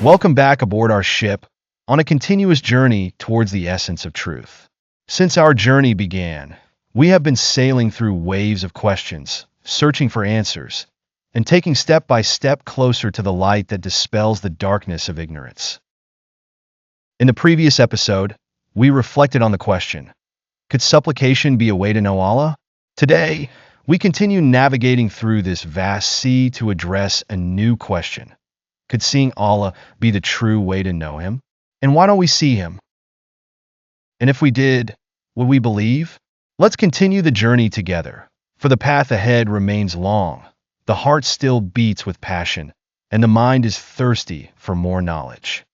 Welcome back aboard our ship on a continuous journey towards the essence of truth. Since our journey began, we have been sailing through waves of questions, searching for answers, and taking step by step closer to the light that dispels the darkness of ignorance. In the previous episode, we reflected on the question, could supplication be a way to know Allah? Today, we continue navigating through this vast sea to address a new question. Could seeing Allah be the true way to know Him? And why don't we see Him? And if we did, would we believe? Let's continue the journey together, for the path ahead remains long, the heart still beats with passion, and the mind is thirsty for more knowledge.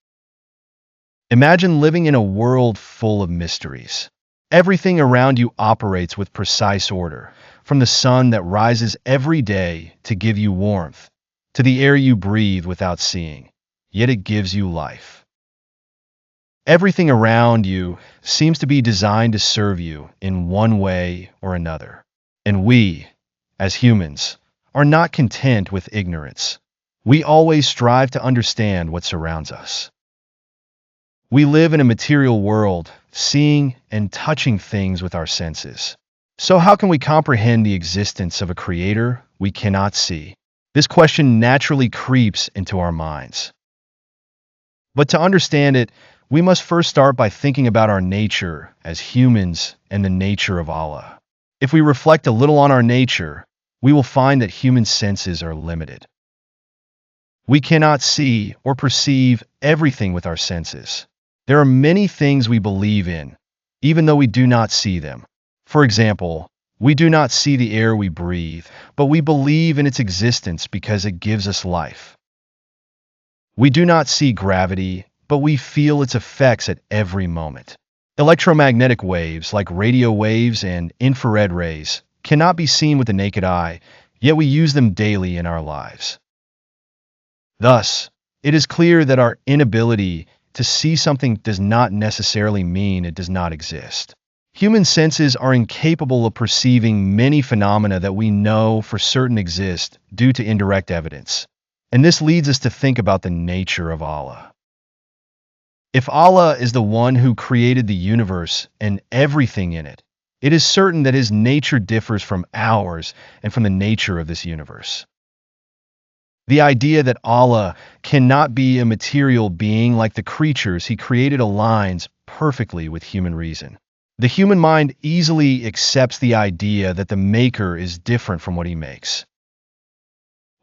Imagine living in a world full of mysteries. Everything around you operates with precise order, from the sun that rises every day to give you warmth, to the air you breathe without seeing, yet it gives you life. Everything around you seems to be designed to serve you in one way or another. And we, as humans, are not content with ignorance. We always strive to understand what surrounds us. We live in a material world, seeing and touching things with our senses. So how can we comprehend the existence of a creator we cannot see? This question naturally creeps into our minds. But to understand it, we must first start by thinking about our nature as humans and the nature of Allah. If we reflect a little on our nature, we will find that human senses are limited. We cannot see or perceive everything with our senses. There are many things we believe in, even though we do not see them. For example, we do not see the air we breathe, but we believe in its existence because it gives us life. We do not see gravity, but we feel its effects at every moment. Electromagnetic waves, like radio waves and infrared rays, cannot be seen with the naked eye, yet we use them daily in our lives. Thus, it is clear that our inability to see something does not necessarily mean it does not exist. Human senses are incapable of perceiving many phenomena that we know for certain exist due to indirect evidence. And this leads us to think about the nature of Allah. If Allah is the one who created the universe and everything in it, it is certain that His nature differs from ours and from the nature of this universe. The idea that Allah cannot be a material being like the creatures He created aligns perfectly with human reason. The human mind easily accepts the idea that the Maker is different from what He makes.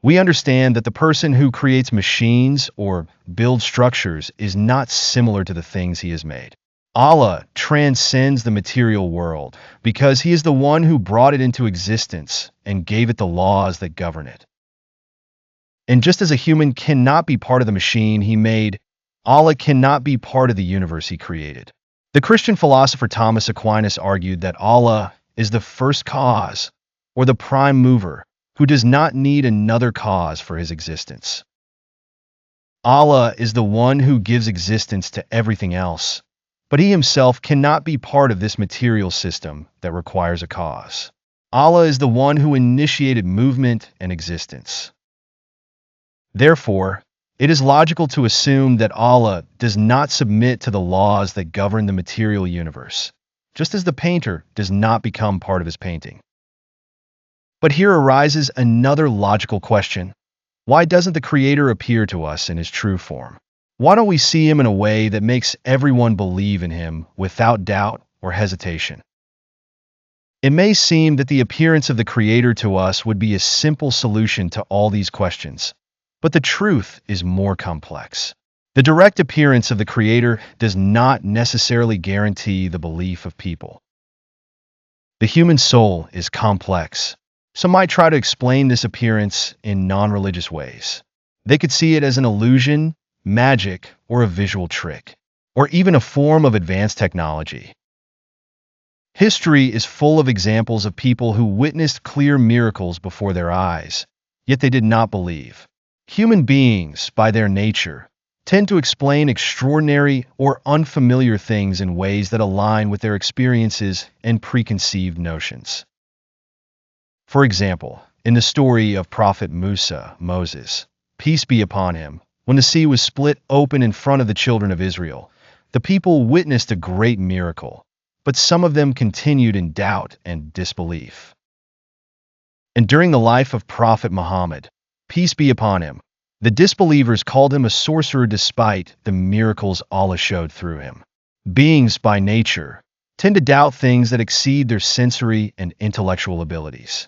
We understand that the person who creates machines or builds structures is not similar to the things He has made. Allah transcends the material world because He is the one who brought it into existence and gave it the laws that govern it. And just as a human cannot be part of the machine He made, Allah cannot be part of the universe He created. The Christian philosopher Thomas Aquinas argued that Allah is the first cause, or the prime mover, who does not need another cause for His existence. Allah is the one who gives existence to everything else, but He Himself cannot be part of this material system that requires a cause. Allah is the one who initiated movement and existence. Therefore, it is logical to assume that Allah does not submit to the laws that govern the material universe, just as the painter does not become part of his painting. But here arises another logical question. Why doesn't the Creator appear to us in His true form? Why don't we see Him in a way that makes everyone believe in Him without doubt or hesitation? It may seem that the appearance of the Creator to us would be a simple solution to all these questions. But the truth is more complex. The direct appearance of the Creator does not necessarily guarantee the belief of people. The human soul is complex. Some might try to explain this appearance in non-religious ways. They could see it as an illusion, magic, or a visual trick, or even a form of advanced technology. History is full of examples of people who witnessed clear miracles before their eyes, yet they did not believe. Human beings, by their nature, tend to explain extraordinary or unfamiliar things in ways that align with their experiences and preconceived notions. For example, in the story of Prophet Moses, peace be upon him, When the sea was split open in front of the children of Israel, the people witnessed a great miracle, but some of them continued in doubt and disbelief. And during the life of Prophet Muhammad, peace be upon him, the disbelievers called him a sorcerer despite the miracles Allah showed through him. Beings, by nature, tend to doubt things that exceed their sensory and intellectual abilities.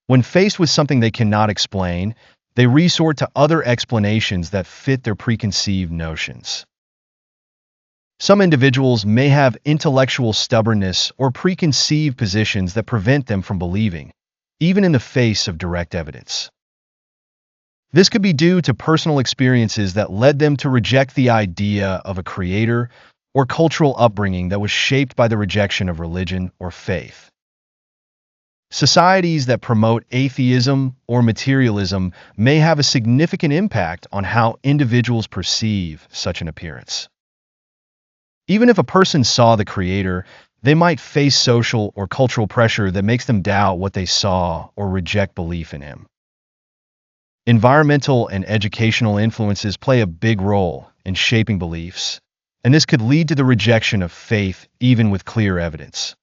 When faced with something they cannot explain, they resort to other explanations that fit their preconceived notions. Some individuals may have intellectual stubbornness or preconceived positions that prevent them from believing, even in the face of direct evidence. This could be due to personal experiences that led them to reject the idea of a creator or cultural upbringing that was shaped by the rejection of religion or faith. Societies that promote atheism or materialism may have a significant impact on how individuals perceive such an appearance. Even if a person saw the creator, they might face social or cultural pressure that makes them doubt what they saw or reject belief in him. Environmental and educational influences play a big role in shaping beliefs, and this could lead to the rejection of faith even with clear evidence.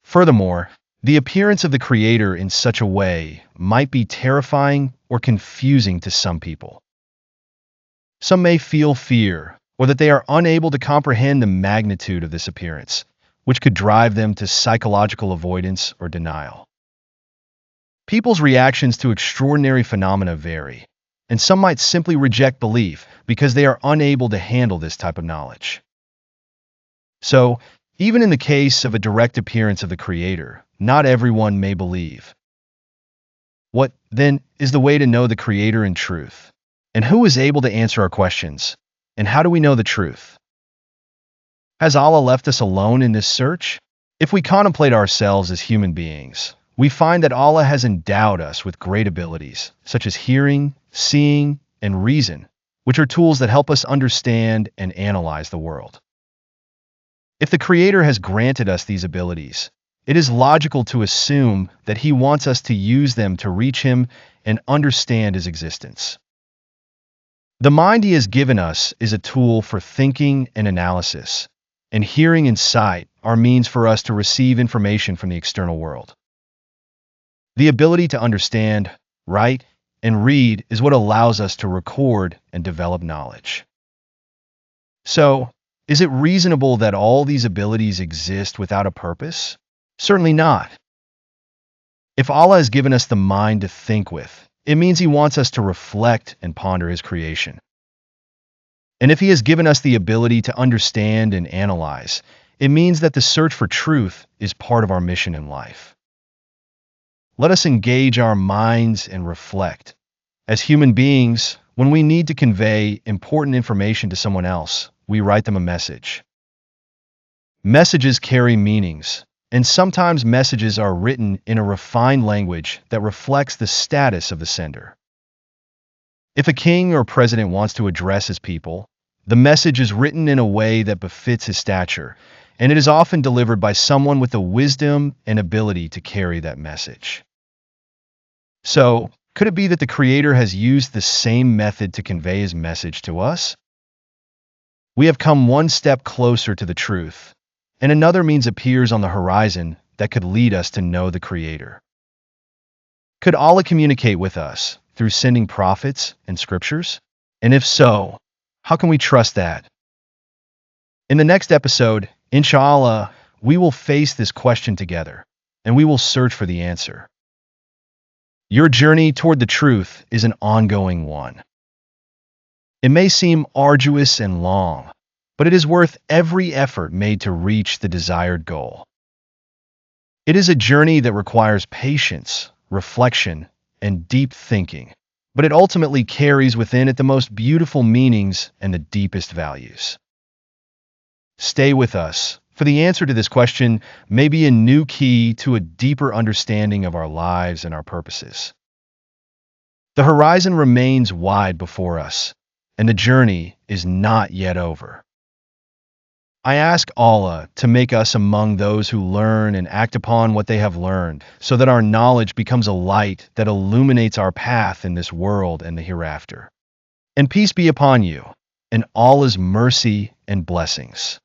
Furthermore, the appearance of the creator in such a way might be terrifying or confusing to some people. Some may feel fear or that they are unable to comprehend the magnitude of this appearance, which could drive them to psychological avoidance or denial. People's reactions to extraordinary phenomena vary, and some might simply reject belief because they are unable to handle this type of knowledge. So, even in the case of a direct appearance of the Creator, not everyone may believe. What, then, is the way to know the Creator in truth? And who is able to answer our questions? And how do we know the truth? Has Allah left us alone in this search? If we contemplate ourselves as human beings, we find that Allah has endowed us with great abilities, such as hearing, seeing, and reason, which are tools that help us understand and analyze the world. If the Creator has granted us these abilities, it is logical to assume that He wants us to use them to reach Him and understand His existence. The mind He has given us is a tool for thinking and analysis, and hearing and sight are means for us to receive information from the external world. The ability to understand, write, and read is what allows us to record and develop knowledge. So, is it reasonable that all these abilities exist without a purpose? Certainly not. If Allah has given us the mind to think with, it means He wants us to reflect and ponder His creation. And if He has given us the ability to understand and analyze, it means that the search for truth is part of our mission in life. Let us engage our minds and reflect. As human beings, when we need to convey important information to someone else, we write them a message. Messages carry meanings, and sometimes messages are written in a refined language that reflects the status of the sender. If a king or president wants to address his people, the message is written in a way that befits his stature, and it is often delivered by someone with the wisdom and ability to carry that message. So, could it be that the Creator has used the same method to convey His message to us? We have come one step closer to the truth, and another means appears on the horizon that could lead us to know the Creator. Could Allah communicate with us through sending prophets and scriptures? And if so, how can we trust that? In the next episode, inshallah, we will face this question together, and we will search for the answer. Your journey toward the truth is an ongoing one. It may seem arduous and long, but it is worth every effort made to reach the desired goal. It is a journey that requires patience, reflection, and deep thinking, but it ultimately carries within it the most beautiful meanings and the deepest values. Stay with us, for the answer to this question may be a new key to a deeper understanding of our lives and our purposes. The horizon remains wide before us, and the journey is not yet over. I ask Allah to make us among those who learn and act upon what they have learned, so that our knowledge becomes a light that illuminates our path in this world and the hereafter. And peace be upon you, and Allah's mercy and blessings.